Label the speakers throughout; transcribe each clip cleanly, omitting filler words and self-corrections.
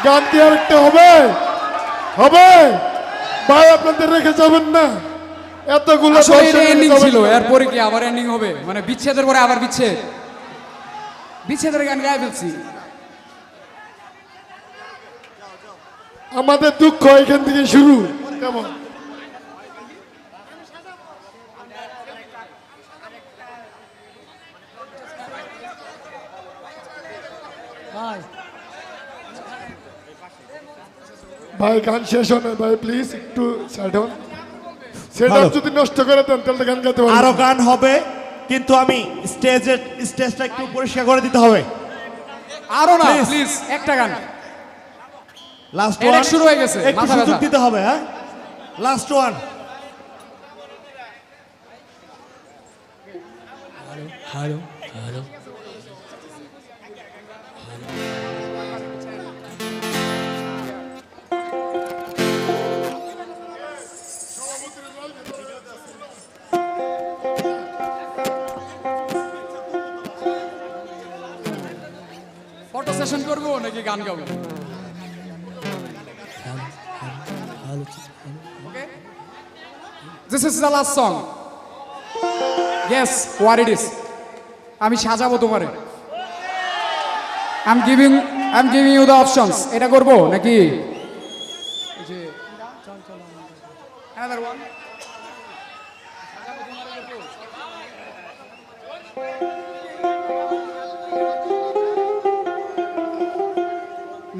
Speaker 1: গান কি আর একটা হবে? হবে ভাই, আপনাদের রেখে যাবেন না এতগুলো।
Speaker 2: আসলে এটা এন্ডিং ছিল, এরপরে কি আবার এন্ডিং হবে? মানে বিচ্ছেদের পরে আবার বিচ্ছেদ, বিচ্ছেদের গান গায়ে ফেলছি।
Speaker 1: আমাদের দুঃখ এখান থেকে শুরু। কেমন ভাই, গান শেষ হয় না ভাই, প্লিজ একটু সাইড হন। সেটা যদি নষ্ট করে দেন তাহলে গান গাইতে পারবো।
Speaker 3: আরো গান হবে, কিন্তু আমি স্টেজটা একটু পরিষ্কার করে দিতে হবে।
Speaker 2: আরো না
Speaker 3: Please.
Speaker 2: প্লিজ, একটা গান
Speaker 3: লাস্ট
Speaker 2: এটা
Speaker 3: ওয়ান
Speaker 2: শুরু হয়ে গেছে,
Speaker 3: একটু
Speaker 2: মাথা
Speaker 3: সুযোগ
Speaker 2: ব্যথা।
Speaker 3: দিতে হবে। হ্যাঁ, last one.
Speaker 4: Hello hello
Speaker 2: photo session করবো নাকি গান গাবো?
Speaker 4: Hello
Speaker 2: Okay? This is the last song. Yes, what it is. আমি সাজাবো তোমারে। I'm giving you the options. এটা করবো নাকি? Another one.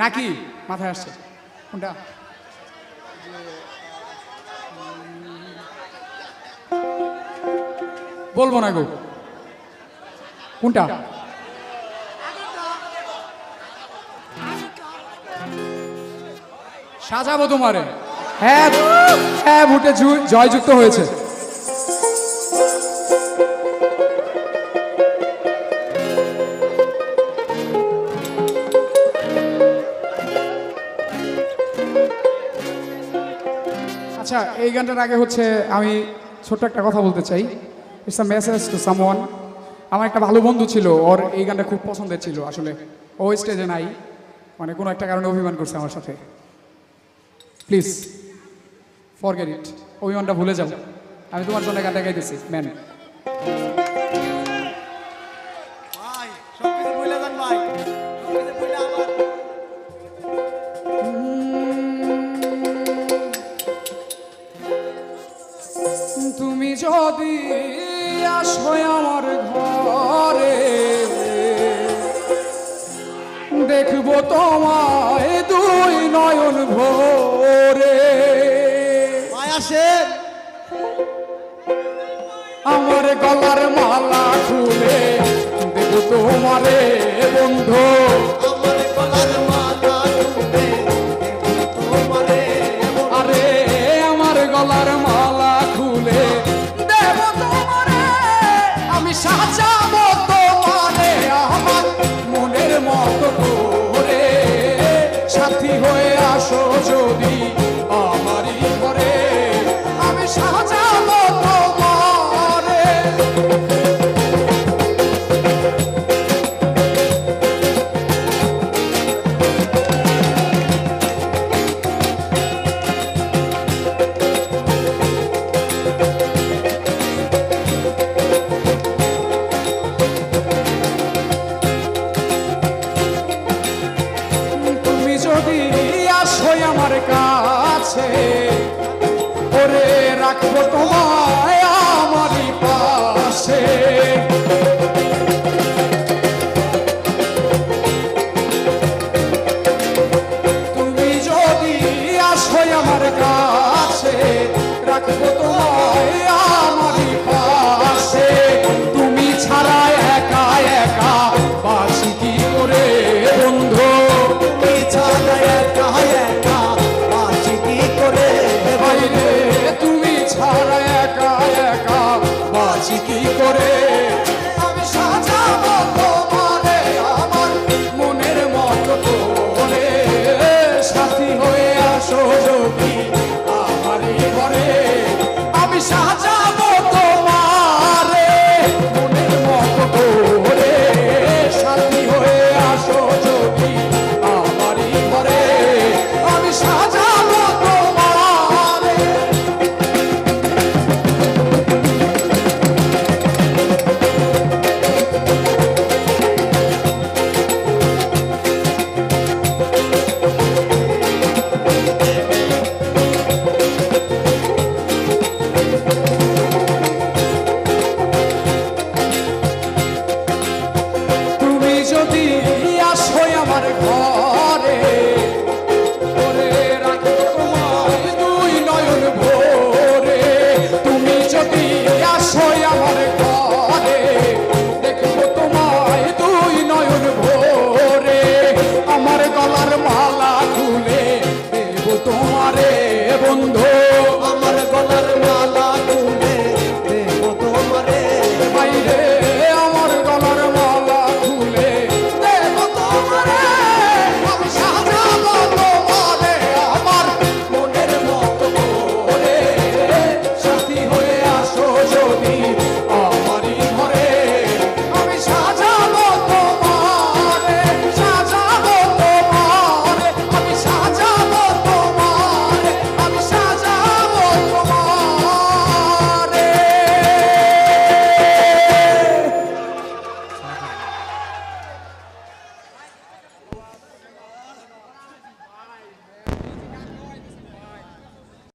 Speaker 2: নাকি মাথায় আসছে কোনটা? বলবো না গো, কোনটা? সাজাবো তোমারে। হ্যাঁ হ্যাঁ, ভোটে জয়যুক্ত হয়েছে। আচ্ছা, এই গানটার আগে হচ্ছে আমি ছোট্ট একটা কথা বলতে চাই। It's a message to someone. আমার একটা ভালো বন্ধু ছিল, ওর এই গানটা খুব পছন্দের ছিল। আসলে ও স্টেজে নাই, মানে কোনো একটা কারণে অভিমান করছে আমার সাথে। প্লিজ ফরগেট ইট, অভিমানটা ভুলে যাও। আমি তোমার জন্য গানটা গাইতেছি ম্যান। তুমি যদি আসো আমার ঘরে, দেখবো তোমায় দুই নয়ন ভরে। আমার গলার মালা খুলে দেবো তোমারে বন্ধু। আরে আমার গলার মালা খুলে দেব তোমারে, আমি সাজাবো তোমারে আমার মনের মতো করে। সাথী হয়ে আসো যদি আমারই ঘরে, আমি সাজাবো তোমারে। তুমি যদি আসো আমার কাছে, ওরে রাখবো তোমায় আমারই পাশে।